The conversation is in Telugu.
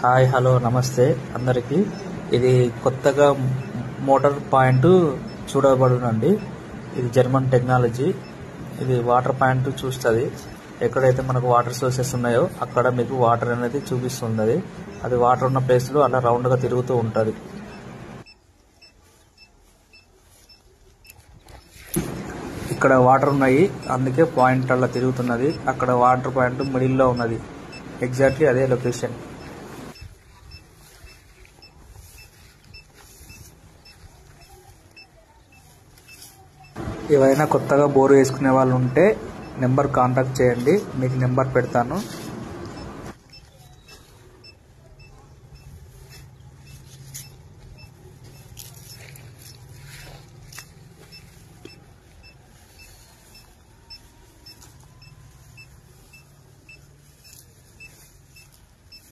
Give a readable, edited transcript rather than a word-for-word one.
హాయ్ హలో నమస్తే అందరికీ. ఇది కొత్తగా మోటార్ పాయింట్ చూడబడునండి. ఇది జర్మన్ టెక్నాలజీ. ఇది వాటర్ పాయింట్ చూస్తుంది. ఎక్కడైతే మనకు వాటర్ సోర్సెస్ ఉన్నాయో అక్కడ మీకు వాటర్ అనేది చూపిస్తుంది. అది వాటర్ ఉన్న ప్లేస్లో అలా రౌండ్గా తిరుగుతూ ఉంటుంది. ఇక్కడ వాటర్ ఉన్నాయి, అందుకే పాయింట్ అలా తిరుగుతున్నది. అక్కడ వాటర్ పాయింట్ మిడిల్లో ఉన్నది. ఎగ్జాక్ట్లీ అదే లొకేషన్. ఏవైనా కొత్తగా బోరు వేసుకునే వాళ్ళు ఉంటే నెంబర్ కాంటాక్ట్ చేయండి, మీకు నెంబర్ పెడతాను.